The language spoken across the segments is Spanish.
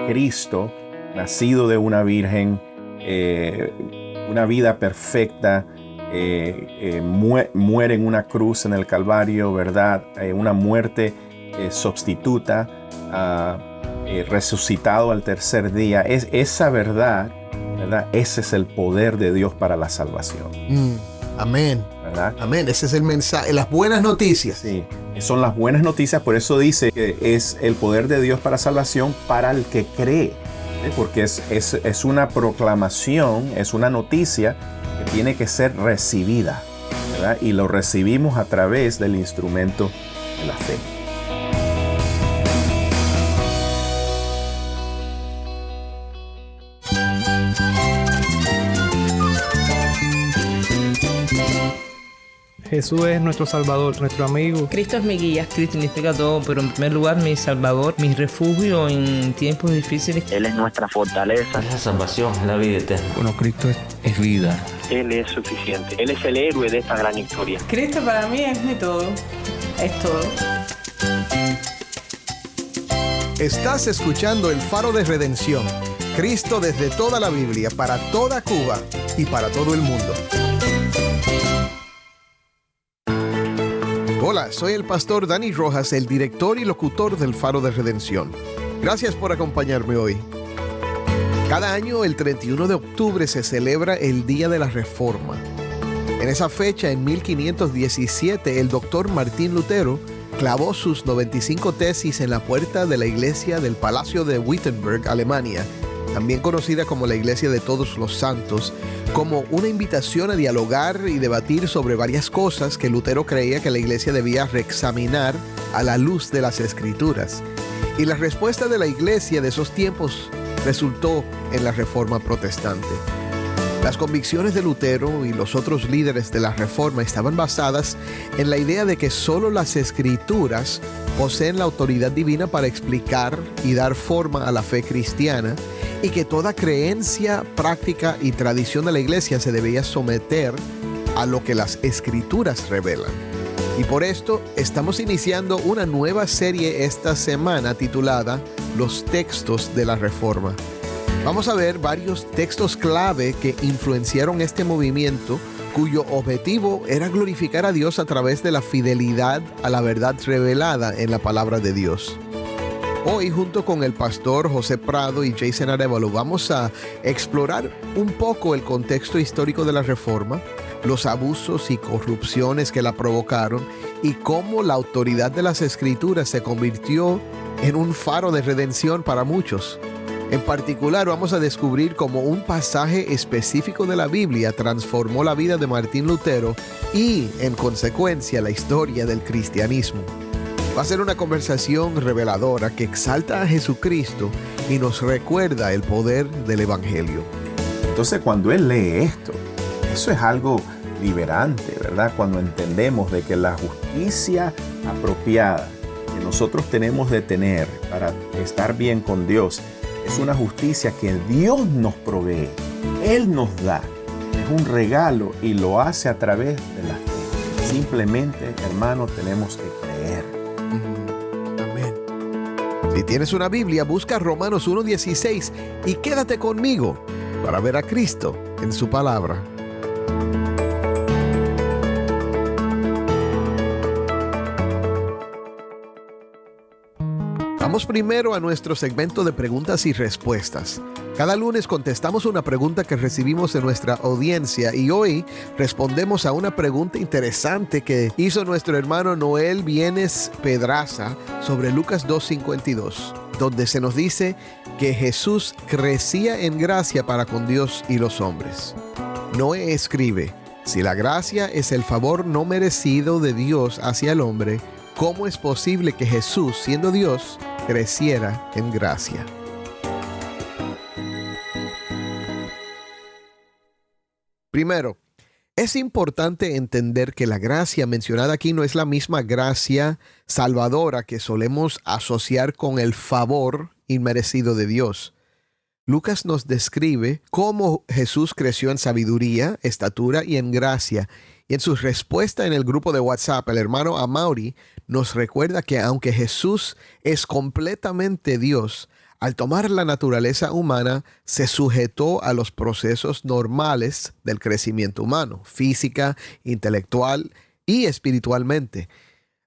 Cristo, nacido de una virgen, una vida perfecta, muere en una cruz en el Calvario, ¿verdad? Una muerte sustituta, resucitado al tercer día. Esa verdad, ¿verdad? Ese es el poder de Dios para la salvación. Amén. ¿Verdad? Amén. Ese es el mensaje, las buenas noticias. Sí, son las buenas noticias. Por eso dice que es el poder de Dios para salvación para el que cree. Porque es una proclamación, es una noticia que tiene que ser recibida, ¿verdad? Y lo recibimos a través del instrumento de la fe. Jesús es nuestro Salvador, nuestro amigo. Cristo es mi guía. Cristo significa todo, pero en primer lugar mi Salvador, mi refugio en tiempos difíciles. Él es nuestra fortaleza. Es la salvación, es la vida eterna. Bueno, Cristo es vida. Él es suficiente. Él es el héroe de esta gran historia. Cristo para mí es mi todo. Es todo. Estás escuchando El Faro de Redención. Cristo desde toda la Biblia, para toda Cuba y para todo el mundo. Hola, soy el pastor Dani Rojas, el director y locutor del Faro de Redención. Gracias por acompañarme hoy. Cada año, el 31 de octubre, se celebra el Día de la Reforma. En esa fecha, en 1517, el doctor Martín Lutero clavó sus 95 tesis en la puerta de la iglesia del Palacio de Wittenberg, Alemania, también conocida como la Iglesia de Todos los Santos, como una invitación a dialogar y debatir sobre varias cosas que Lutero creía que la iglesia debía reexaminar a la luz de las Escrituras. Y la respuesta de la iglesia de esos tiempos resultó en la Reforma Protestante. Las convicciones de Lutero y los otros líderes de la Reforma estaban basadas en la idea de que solo las Escrituras poseen la autoridad divina para explicar y dar forma a la fe cristiana, y que toda creencia, práctica y tradición de la iglesia se debía someter a lo que las Escrituras revelan. Y por esto estamos iniciando una nueva serie esta semana titulada Los textos de la Reforma. Vamos a ver varios textos clave que influenciaron este movimiento, cuyo objetivo era glorificar a Dios a través de la fidelidad a la verdad revelada en la palabra de Dios. Hoy, junto con el pastor José Prado y Jason Arevalo, vamos a explorar un poco el contexto histórico de la Reforma, los abusos y corrupciones que la provocaron y cómo la autoridad de las Escrituras se convirtió en un faro de redención para muchos. En particular, vamos a descubrir cómo un pasaje específico de la Biblia transformó la vida de Martín Lutero y, en consecuencia, la historia del cristianismo. Va a ser una conversación reveladora que exalta a Jesucristo y nos recuerda el poder del Evangelio. Entonces, cuando él lee esto, eso es algo liberante, ¿verdad? Cuando entendemos de que la justicia apropiada que nosotros tenemos de tener para estar bien con Dios es una justicia que Dios nos provee, Él nos da. Es un regalo y lo hace a través de la fe. Simplemente, hermano, tenemos que creer. Amén. Si tienes una Biblia, busca Romanos 1:16 y quédate conmigo para ver a Cristo en su palabra. Vamos primero a nuestro segmento de preguntas y respuestas. Cada lunes contestamos una pregunta que recibimos de nuestra audiencia y hoy respondemos a una pregunta interesante que hizo nuestro hermano Noel Vienes Pedraza sobre Lucas 2:52, donde se nos dice que Jesús crecía en gracia para con Dios y los hombres. Noé escribe: si la gracia es el favor no merecido de Dios hacia el hombre, ¿cómo es posible que Jesús, siendo Dios, creciera en gracia? Primero, es importante entender que la gracia mencionada aquí no es la misma gracia salvadora que solemos asociar con el favor inmerecido de Dios. Lucas nos describe cómo Jesús creció en sabiduría, estatura y en gracia, Y en su respuesta en el grupo de WhatsApp, el hermano Amaury nos recuerda que aunque Jesús es completamente Dios, al tomar la naturaleza humana, se sujetó a los procesos normales del crecimiento humano, física, intelectual y espiritualmente.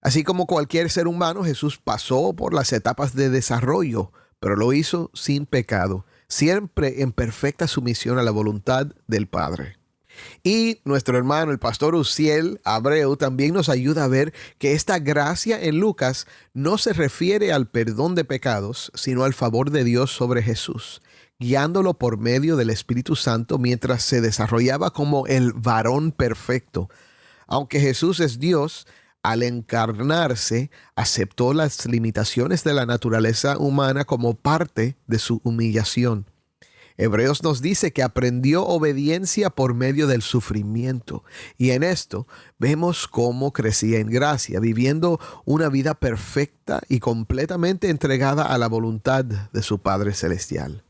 Así como cualquier ser humano, Jesús pasó por las etapas de desarrollo, pero lo hizo sin pecado, siempre en perfecta sumisión a la voluntad del Padre. Y nuestro hermano, el pastor Uziel Abreu, también nos ayuda a ver que esta gracia en Lucas no se refiere al perdón de pecados, sino al favor de Dios sobre Jesús, guiándolo por medio del Espíritu Santo mientras se desarrollaba como el varón perfecto. Aunque Jesús es Dios, al encarnarse, aceptó las limitaciones de la naturaleza humana como parte de su humillación. Hebreos nos dice que aprendió obediencia por medio del sufrimiento. Y en esto vemos cómo crecía en gracia, viviendo una vida perfecta y completamente entregada a la voluntad de su Padre Celestial.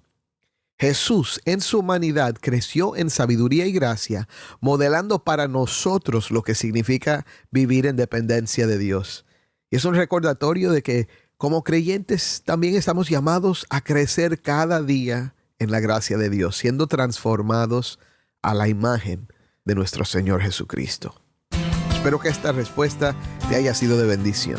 Jesús en su humanidad creció en sabiduría y gracia, modelando para nosotros lo que significa vivir en dependencia de Dios. Y es un recordatorio de que como creyentes también estamos llamados a crecer cada día en la gracia de Dios, siendo transformados a la imagen de nuestro Señor Jesucristo. Espero que esta respuesta te haya sido de bendición.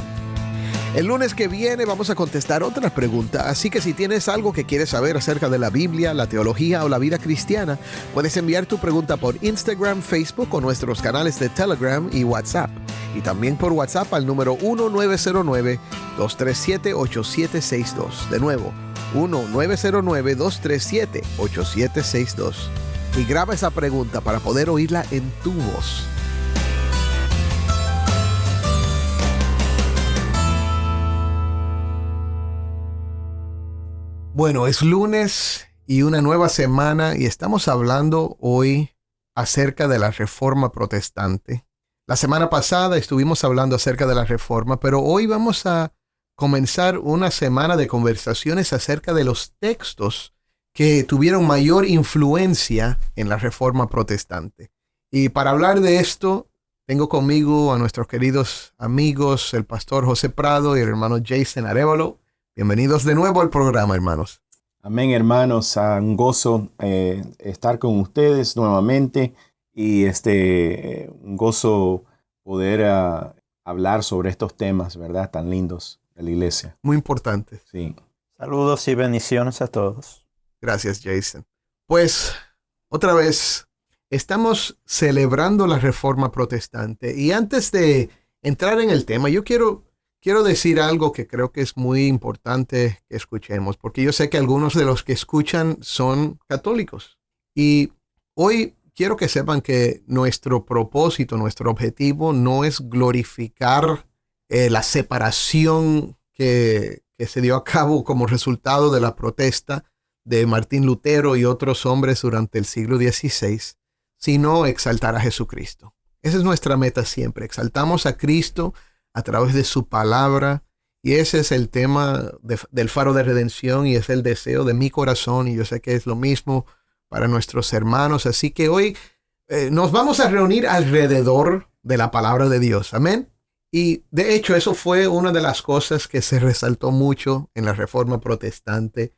El lunes que viene vamos a contestar otras preguntas, así que si tienes algo que quieres saber acerca de la Biblia, la teología o la vida cristiana, puedes enviar tu pregunta por Instagram, Facebook o nuestros canales de Telegram y WhatsApp. Y también por WhatsApp al número 1-909-237-8762. De nuevo, 1-909-237-8762. Y graba esa pregunta para poder oírla en tu voz. Bueno, es lunes y una nueva semana y estamos hablando hoy acerca de la Reforma Protestante. La semana pasada estuvimos hablando acerca de la Reforma, pero hoy vamos a comenzar una semana de conversaciones acerca de los textos que tuvieron mayor influencia en la Reforma Protestante. Y para hablar de esto, tengo conmigo a nuestros queridos amigos, el pastor José Prado y el hermano Jason Arevalo. Bienvenidos de nuevo al programa, hermanos. Amén, hermanos. Un gozo estar con ustedes nuevamente y un gozo poder hablar sobre estos temas, ¿verdad? Tan lindos de la iglesia. Muy importante. Sí. Saludos y bendiciones a todos. Gracias, Jason. Pues, otra vez, estamos celebrando la Reforma Protestante. Y antes de entrar en el tema, yo quiero decir algo que creo que es muy importante que escuchemos, porque yo sé que algunos de los que escuchan son católicos. Y hoy quiero que sepan que nuestro propósito, nuestro objetivo no es glorificar la separación que se dio a cabo como resultado de la protesta de Martín Lutero y otros hombres durante el siglo XVI, sino exaltar a Jesucristo. Esa es nuestra meta siempre. Exaltamos a Cristo a través de su palabra, y ese es el tema del Faro de Redención y es el deseo de mi corazón, y yo sé que es lo mismo para nuestros hermanos. Así que hoy nos vamos a reunir alrededor de la palabra de Dios. Amén. Y de hecho eso fue una de las cosas que se resaltó mucho en la Reforma Protestante.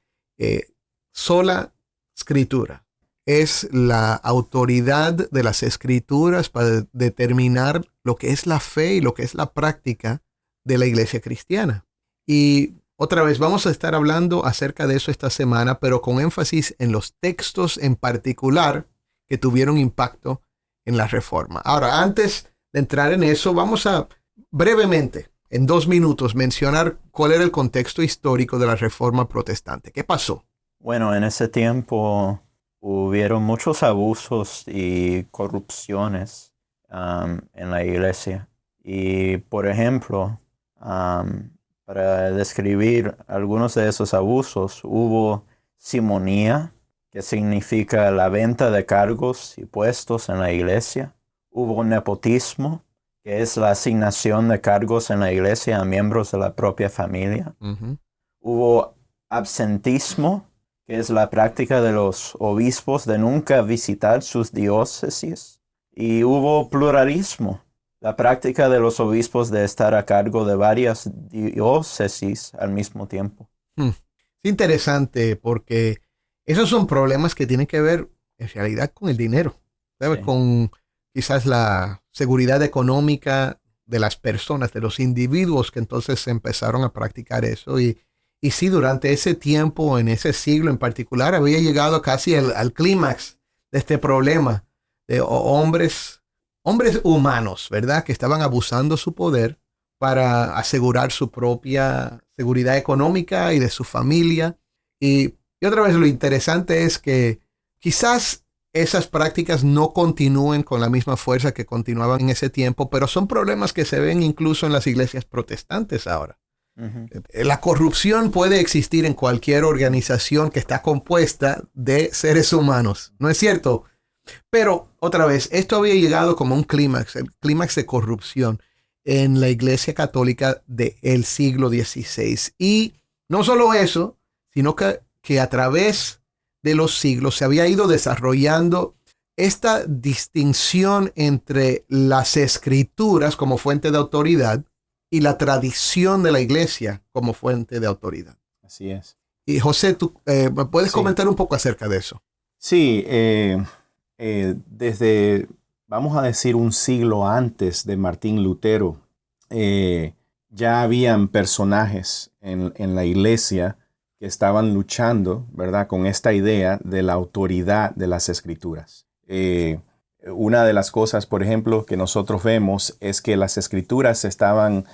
Sola Escritura es la autoridad de las Escrituras para determinar lo que es la fe y lo que es la práctica de la iglesia cristiana. Y otra vez vamos a estar hablando acerca de eso esta semana, pero con énfasis en los textos en particular que tuvieron impacto en la Reforma. Ahora, antes de entrar en eso, vamos a brevemente, en 2 minutos, mencionar cuál era el contexto histórico de la Reforma Protestante. ¿Qué pasó? Bueno, en ese tiempo hubieron muchos abusos y corrupciones en la iglesia. Y, por ejemplo, para describir algunos de esos abusos, hubo simonía, que significa la venta de cargos y puestos en la iglesia. Hubo nepotismo, que es la asignación de cargos en la iglesia a miembros de la propia familia. Uh-huh. Hubo absentismo, que es la práctica de los obispos de nunca visitar sus diócesis Y hubo pluralismo. La práctica de los obispos de estar a cargo de varias diócesis al mismo tiempo. Es interesante porque esos son problemas que tienen que ver en realidad con el dinero, ¿sabes? Sí. Con quizás la seguridad económica de las personas, de los individuos que entonces empezaron a practicar eso. Y sí, durante ese tiempo, en ese siglo en particular, había llegado casi al clímax de este problema de hombres humanos, ¿verdad? Que estaban abusando su poder para asegurar su propia seguridad económica y de su familia. Y otra vez lo interesante es que quizás esas prácticas no continúen con la misma fuerza que continuaban en ese tiempo, pero son problemas que se ven incluso en las iglesias protestantes ahora. Ujú. La corrupción puede existir en cualquier organización que está compuesta de seres humanos, ¿no es cierto? Pero, otra vez, esto había llegado como un clímax, el clímax de corrupción en la Iglesia Católica del siglo XVI. Y no solo eso, sino que a través de los siglos se había ido desarrollando esta distinción entre las escrituras como fuente de autoridad y la tradición de la Iglesia como fuente de autoridad. Así es. Y José, ¿tú me puedes Sí. comentar un poco acerca de eso? Sí, desde, vamos a decir, un siglo antes de Martín Lutero, ya habían personajes en la iglesia que estaban luchando, ¿verdad?, con esta idea de la autoridad de las escrituras. Una de las cosas, por ejemplo, que nosotros vemos es que las escrituras estaban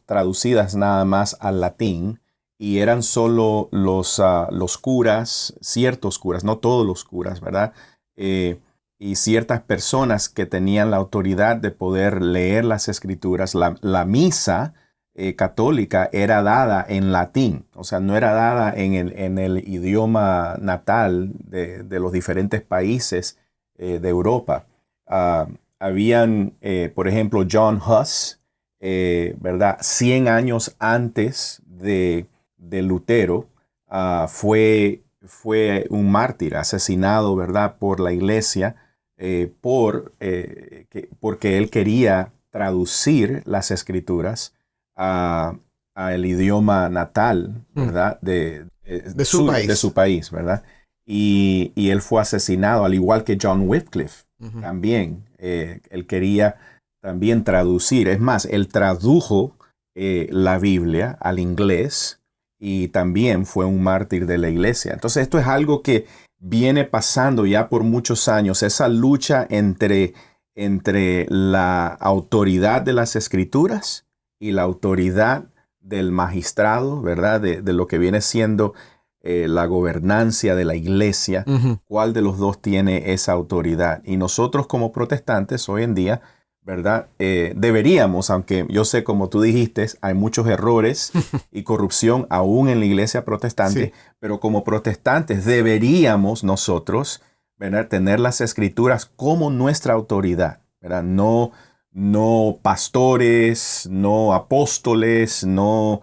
traducidas nada más al latín, y eran solo los curas, ciertos curas, no todos los curas, ¿verdad? Y ciertas personas que tenían la autoridad de poder leer las escrituras. La misa católica era dada en latín, o sea, no era dada en el idioma natal de los diferentes países de Europa. Habían, por ejemplo, John Huss, ¿verdad? 100 años antes de Lutero, fue un mártir asesinado, ¿verdad?, por la iglesia, porque él quería traducir las escrituras al idioma natal, ¿verdad?, de su país, ¿verdad? Y él fue asesinado, al igual que John Wycliffe. También. Él quería también traducir. Es más, él tradujo la Biblia al inglés y también fue un mártir de la iglesia. Entonces esto es algo que viene pasando ya por muchos años, esa lucha entre la autoridad de las escrituras y la autoridad del magistrado, ¿verdad? De lo que viene siendo la gobernancia de la iglesia. ¿Cuál de los dos tiene esa autoridad? Y nosotros como protestantes hoy en día, ¿verdad? Deberíamos, aunque yo sé, como tú dijiste, hay muchos errores y corrupción aún en la iglesia protestante, sí, pero como protestantes deberíamos nosotros, ¿verdad?, tener las escrituras como nuestra autoridad, ¿verdad? No pastores, no apóstoles, no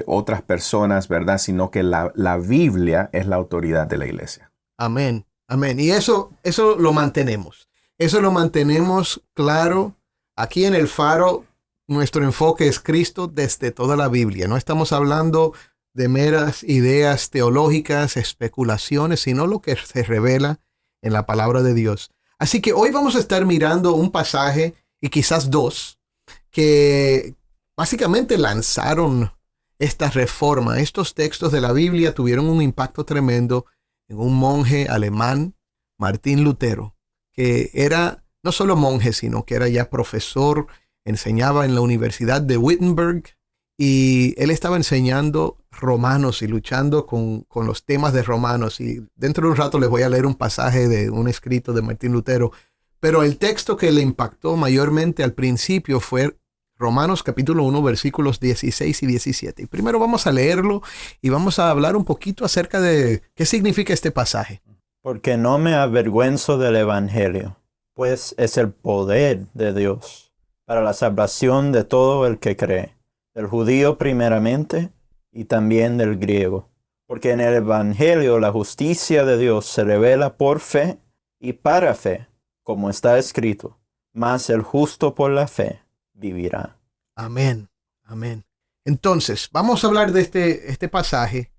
otras personas, ¿verdad?, sino que la Biblia es la autoridad de la iglesia. Amén, amén. Y eso lo mantenemos. Eso lo mantenemos claro. Aquí en el Faro, nuestro enfoque es Cristo desde toda la Biblia. No estamos hablando de meras ideas teológicas, especulaciones, sino lo que se revela en la palabra de Dios. Así que hoy vamos a estar mirando un pasaje, y quizás dos, que básicamente lanzaron esta reforma. Estos textos de la Biblia tuvieron un impacto tremendo en un monje alemán, Martín Lutero, que era no solo monje, sino que era ya profesor, enseñaba en la Universidad de Wittenberg, y él estaba enseñando Romanos y luchando con los temas de Romanos. Y dentro de un rato les voy a leer un pasaje de un escrito de Martín Lutero. Pero el texto que le impactó mayormente al principio fue Romanos capítulo 1, versículos 16 y 17. Y primero vamos a leerlo y vamos a hablar un poquito acerca de qué significa este pasaje. Porque no me avergüenzo del Evangelio, pues es el poder de Dios para la salvación de todo el que cree, del judío primeramente y también del griego. Porque en el Evangelio la justicia de Dios se revela por fe y para fe, como está escrito, mas el justo por la fe vivirá. Amén. Amén. Entonces, vamos a hablar de este pasaje.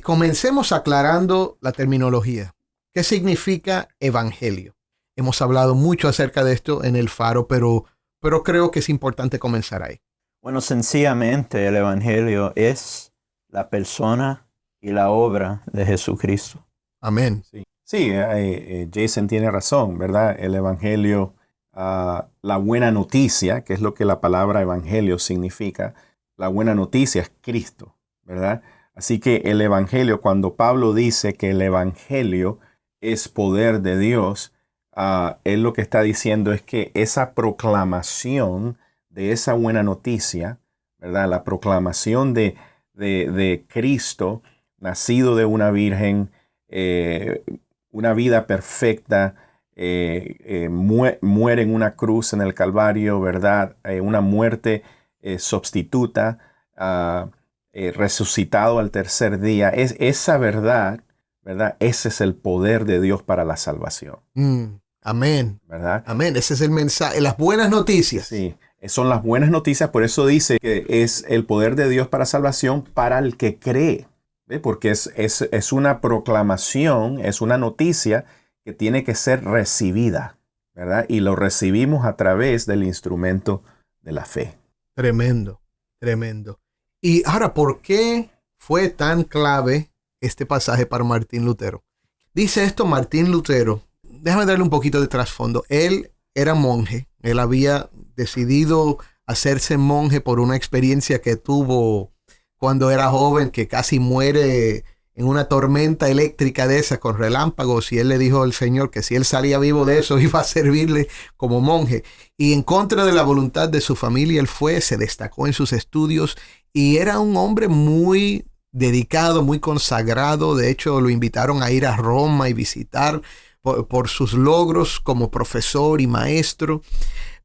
Comencemos aclarando la terminología. ¿Qué significa evangelio? Hemos hablado mucho acerca de esto en el Faro, pero creo que es importante comenzar ahí. Bueno, sencillamente el evangelio es la persona y la obra de Jesucristo. Amén. Sí, Jason tiene razón, ¿verdad? El evangelio, la buena noticia, que es lo que la palabra evangelio significa, la buena noticia es Cristo, ¿verdad? Así que el evangelio, cuando Pablo dice que el evangelio es poder de Dios, él lo que está diciendo es que esa proclamación de esa buena noticia, ¿verdad? La proclamación de Cristo, nacido de una virgen, una vida perfecta, muere en una cruz en el Calvario, ¿verdad? Una muerte sustituta, resucitado al tercer día. Esa verdad, ¿verdad? Ese es el poder de Dios para la salvación. Amén. ¿Verdad? Amén. Ese es el mensaje, las buenas noticias. Sí, son las buenas noticias. Por eso dice que es el poder de Dios para salvación para el que cree. ¿Ve? Porque es una proclamación, es una noticia que tiene que ser recibida, ¿verdad? Y lo recibimos a través del instrumento de la fe. Tremendo, tremendo. Y ahora, ¿por qué fue tan clave este pasaje para Martín Lutero? Dice esto Martín Lutero. Déjame darle un poquito de trasfondo. Él era monje. Él había decidido hacerse monje por una experiencia que tuvo cuando era joven, que casi muere en una tormenta eléctrica de esa con relámpagos, y él le dijo al Señor que si él salía vivo de eso iba a servirle como monje. Y en contra de la voluntad de su familia él se destacó en sus estudios y era un hombre muy dedicado, muy consagrado. De hecho, lo invitaron a ir a Roma y visitar por sus logros como profesor y maestro.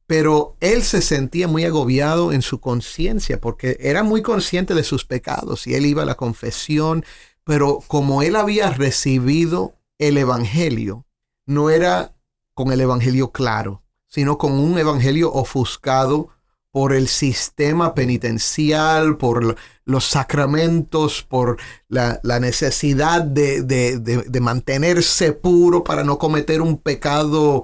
Pero él se sentía muy agobiado en su conciencia porque era muy consciente de sus pecados y él iba a la confesión, pero como él había recibido el evangelio, no era con el evangelio claro, sino con un evangelio ofuscado por el sistema penitencial, por los sacramentos, por la necesidad de mantenerse puro para no cometer un pecado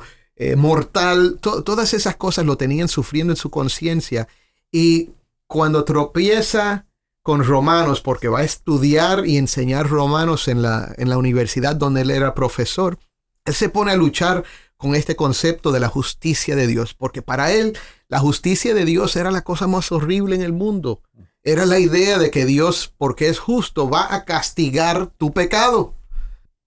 mortal. Todas esas cosas lo tenían sufriendo en su conciencia. Y cuando tropieza con Romanos, porque va a estudiar y enseñar Romanos en la universidad donde él era profesor, él se pone a luchar con este concepto de la justicia de Dios, porque para él la justicia de Dios era la cosa más horrible en el mundo. Era la idea de que Dios, porque es justo, va a castigar tu pecado.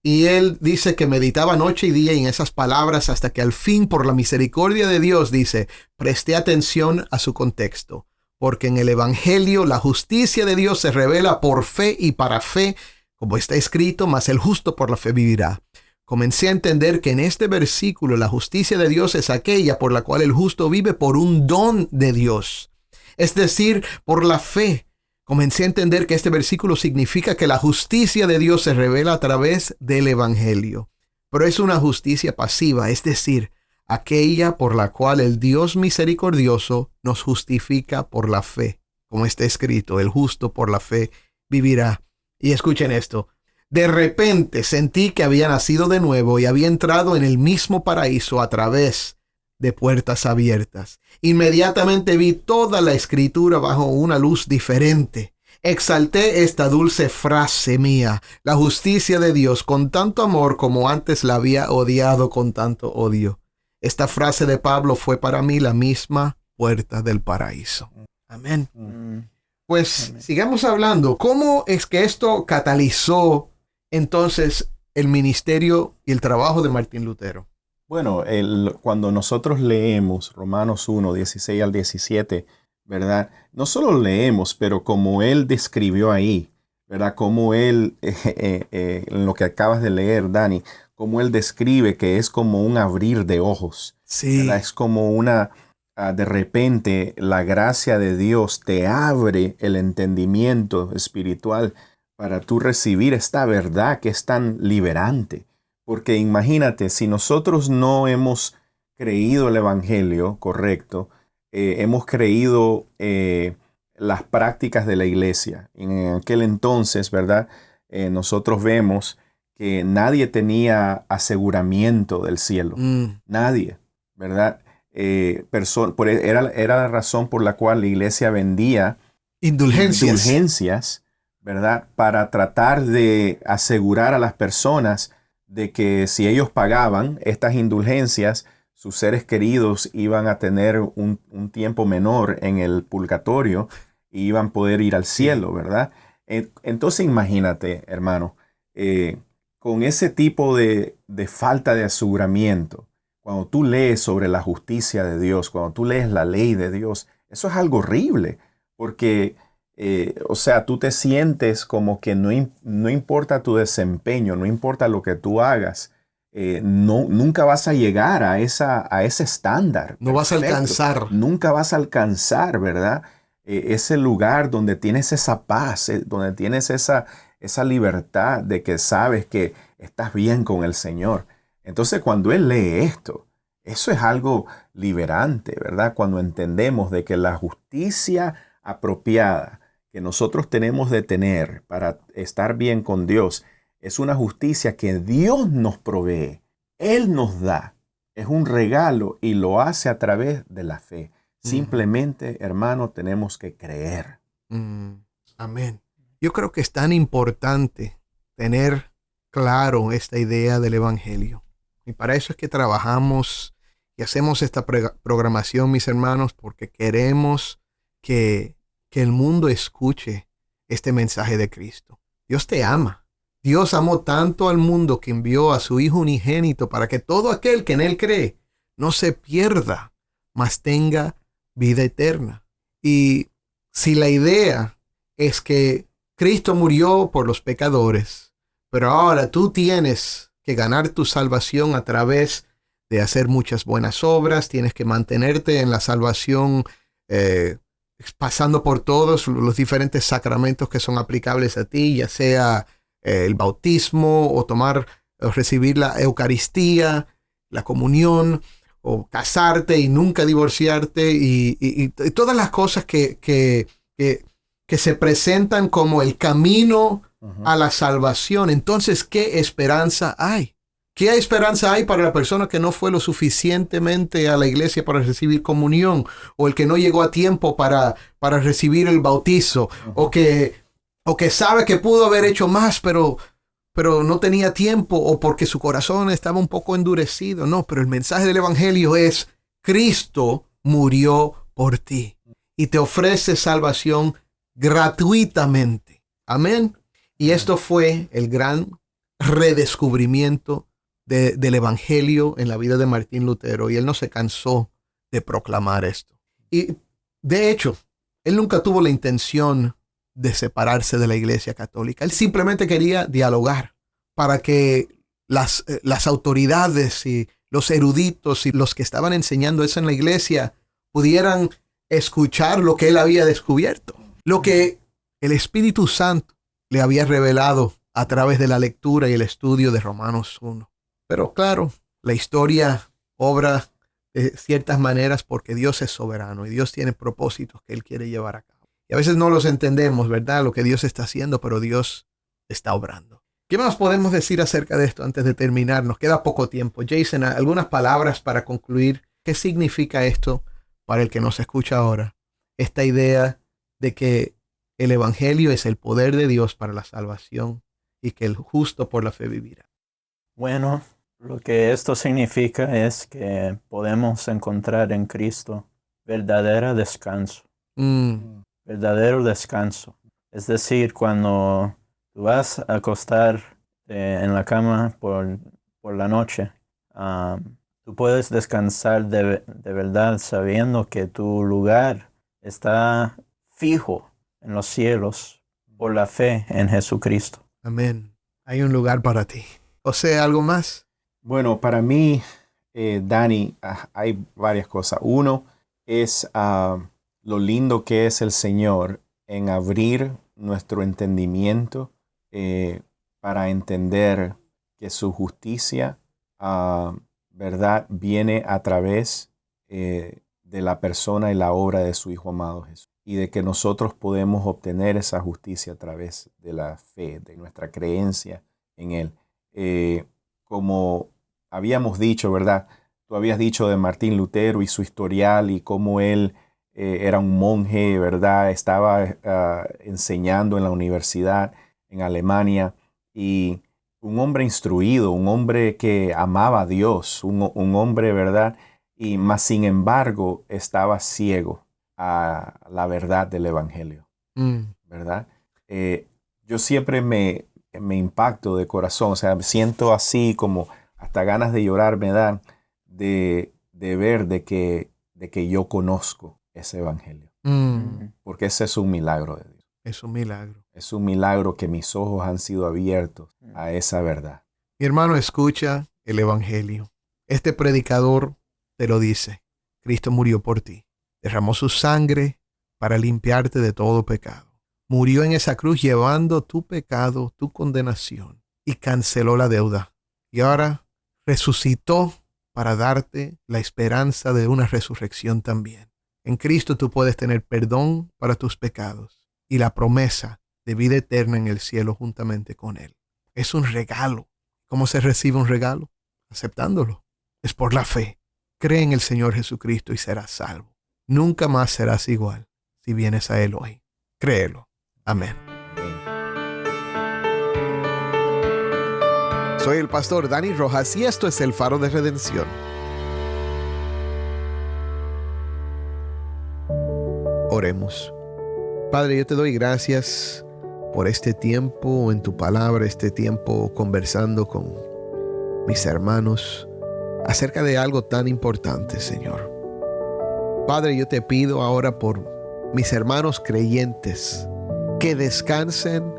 Y él dice que meditaba noche y día en esas palabras hasta que al fin, por la misericordia de Dios, dice, presté atención a su contexto. Porque en el evangelio la justicia de Dios se revela por fe y para fe, como está escrito, mas el justo por la fe vivirá. Comencé a entender que en este versículo la justicia de Dios es aquella por la cual el justo vive por un don de Dios, es decir, por la fe. Comencé a entender que este versículo significa que la justicia de Dios se revela a través del evangelio, pero es una justicia pasiva, es decir, aquella por la cual el Dios misericordioso nos justifica por la fe, como está escrito, el justo por la fe vivirá. Y escuchen esto. De repente sentí que había nacido de nuevo y había entrado en el mismo paraíso a través de puertas abiertas. Inmediatamente vi toda la escritura bajo una luz diferente. Exalté esta dulce frase mía, la justicia de Dios, con tanto amor como antes la había odiado con tanto odio. Esta frase de Pablo fue para mí la misma puerta del paraíso. Amén. Pues sigamos hablando. ¿Cómo es que esto catalizó entonces el ministerio y el trabajo de Martín Lutero? Bueno, cuando nosotros leemos Romanos 1, 16 al 17, ¿verdad? No solo leemos, pero como él describió ahí, ¿verdad? Como él, en lo que acabas de leer, Dani, como él describe que es como un abrir de ojos. Sí. ¿Verdad? Es como de repente la gracia de Dios te abre el entendimiento espiritual para tú recibir esta verdad que es tan liberante. Porque imagínate, si nosotros no hemos creído el Evangelio correcto, hemos creído las prácticas de la iglesia. En aquel entonces, ¿verdad? Nosotros vemos que nadie tenía aseguramiento del cielo. Nadie, ¿verdad? Era la razón por la cual la iglesia vendía indulgencias, ¿verdad? Para tratar de asegurar a las personas de que si ellos pagaban estas indulgencias, sus seres queridos iban a tener un tiempo menor en el purgatorio y iban a poder ir al cielo, ¿verdad? Entonces imagínate, hermano, con ese tipo de falta de aseguramiento, cuando tú lees sobre la justicia de Dios, cuando tú lees la ley de Dios, eso es algo horrible, porque, o sea, tú te sientes como que no importa tu desempeño, no importa lo que tú hagas, nunca vas a llegar a ese estándar. No vas a alcanzar. Nunca vas a alcanzar, ¿verdad? Ese lugar donde tienes esa paz, donde tienes esa libertad de que sabes que estás bien con el Señor. Entonces, cuando Él lee esto, eso es algo liberante, ¿verdad? Cuando entendemos de que la justicia apropiada que nosotros tenemos de tener para estar bien con Dios es una justicia que Dios nos provee. Él nos da. Es un regalo y lo hace a través de la fe. Simplemente, hermano, tenemos que creer. Amén. Yo creo que es tan importante tener claro esta idea del Evangelio. Y para eso es que trabajamos y hacemos esta programación, mis hermanos, porque queremos que el mundo escuche este mensaje de Cristo. Dios te ama. Dios amó tanto al mundo que envió a su Hijo unigénito para que todo aquel que en Él cree no se pierda, mas tenga vida eterna. Y si la idea es que Cristo murió por los pecadores, pero ahora tú tienes que ganar tu salvación a través de hacer muchas buenas obras, tienes que mantenerte en la salvación pasando por todos los diferentes sacramentos que son aplicables a ti, ya sea el bautismo o recibir la Eucaristía, la comunión, o casarte y nunca divorciarte y todas las cosas que se presentan como el camino a la salvación. Entonces, ¿qué esperanza hay? ¿Qué esperanza hay para la persona que no fue lo suficientemente a la iglesia para recibir comunión? O el que no llegó a tiempo para recibir el bautizo? O que sabe que pudo haber hecho más, pero no tenía tiempo, o porque su corazón estaba un poco endurecido. No, pero el mensaje del Evangelio es: Cristo murió por ti y te ofrece salvación gratuitamente. Amén. Y esto fue el gran redescubrimiento del Evangelio en la vida de Martín Lutero, y él no se cansó de proclamar esto. Y de hecho, él nunca tuvo la intención de separarse de la Iglesia Católica. Él simplemente quería dialogar para que las autoridades y los eruditos y los que estaban enseñando eso en la iglesia pudieran escuchar lo que él había descubierto, lo que el Espíritu Santo le había revelado a través de la lectura y el estudio de Romanos 1. Pero claro, la historia obra de ciertas maneras porque Dios es soberano y Dios tiene propósitos que Él quiere llevar a cabo. Y a veces no los entendemos, ¿verdad? Lo que Dios está haciendo, pero Dios está obrando. ¿Qué más podemos decir acerca de esto antes de terminar? Nos queda poco tiempo. Jason, algunas palabras para concluir. ¿Qué significa esto para el que nos escucha ahora? Esta idea de que el Evangelio es el poder de Dios para la salvación y que el justo por la fe vivirá. Bueno, lo que esto significa es que podemos encontrar en Cristo verdadero descanso. Verdadero descanso. Es decir, cuando tú vas a acostar en la cama por la noche, tú puedes descansar de verdad sabiendo que tu lugar está fijo en los cielos por la fe en Jesucristo. Amén. Hay un lugar para ti. José, ¿algo más? Bueno, para mí, Dani, hay varias cosas. Uno es lo lindo que es el Señor en abrir nuestro entendimiento para entender que su justicia, ¿verdad?, viene a través de la persona y la obra de su Hijo amado Jesús. Y de que nosotros podemos obtener esa justicia a través de la fe, de nuestra creencia en Él. Como habíamos dicho, ¿verdad? Tú habías dicho de Martín Lutero y su historial y cómo él era un monje, ¿verdad? Estaba enseñando en la universidad en Alemania, y un hombre instruido, un hombre que amaba a Dios, un hombre, ¿verdad? Y más sin embargo estaba ciego a la verdad del Evangelio, ¿verdad? Yo siempre me impacto de corazón, o sea, me siento así como hasta ganas de llorar me dan de ver de que yo conozco ese Evangelio. Porque ese es un milagro de Dios. Es un milagro. Es un milagro que mis ojos han sido abiertos a esa verdad. Mi hermano, escucha el Evangelio. Este predicador te lo dice. Cristo murió por ti. Derramó su sangre para limpiarte de todo pecado. Murió en esa cruz llevando tu pecado, tu condenación, y canceló la deuda. Y ahora resucitó para darte la esperanza de una resurrección también. En Cristo tú puedes tener perdón para tus pecados y la promesa de vida eterna en el cielo juntamente con Él. Es un regalo. ¿Cómo se recibe un regalo? Aceptándolo. Es por la fe. Cree en el Señor Jesucristo y serás salvo. Nunca más serás igual si vienes a Él hoy. Créelo. Amén. Soy el pastor Dani Rojas y esto es el Faro de Redención. Oremos. Padre, yo te doy gracias por este tiempo en tu palabra, este tiempo conversando con mis hermanos acerca de algo tan importante, Señor. Padre, yo te pido ahora por mis hermanos creyentes que descansen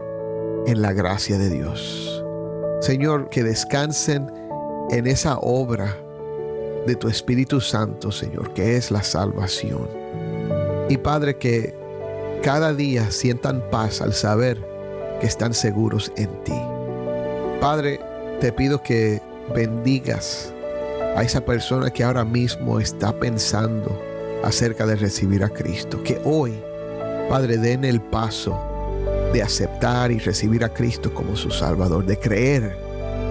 en la gracia de Dios. Señor, que descansen en esa obra de tu Espíritu Santo, Señor, que es la salvación. Y Padre, que cada día sientan paz al saber que están seguros en ti. Padre, te pido que bendigas a esa persona que ahora mismo está pensando acerca de recibir a Cristo. Que hoy, Padre, den el paso de aceptar y recibir a Cristo como su Salvador, de creer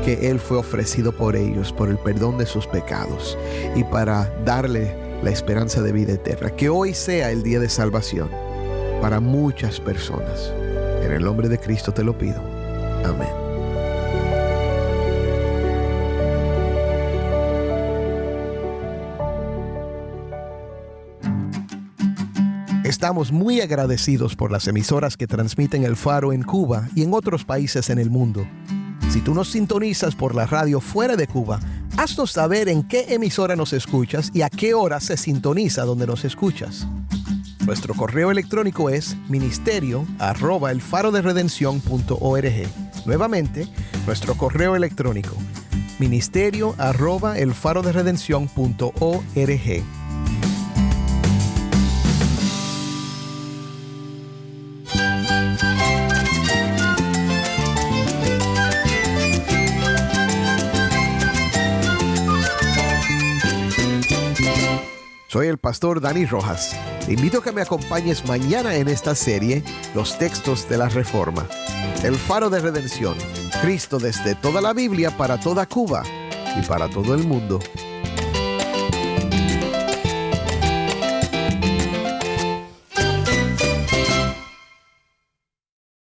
que Él fue ofrecido por ellos por el perdón de sus pecados y para darle la esperanza de vida eterna. Que hoy sea el día de salvación para muchas personas. En el nombre de Cristo te lo pido. Amén. Estamos muy agradecidos por las emisoras que transmiten el Faro en Cuba y en otros países en el mundo. Si tú nos sintonizas por la radio fuera de Cuba, haznos saber en qué emisora nos escuchas y a qué hora se sintoniza donde nos escuchas. Nuestro correo electrónico es ministerio@elfaroderedencion.org. Nuevamente, nuestro correo electrónico ministerio@elfaroderedencion.org. Soy el pastor Dani Rojas. Te invito a que me acompañes mañana en esta serie, Los Textos de la Reforma. El Faro de Redención. Cristo desde toda la Biblia para toda Cuba y para todo el mundo.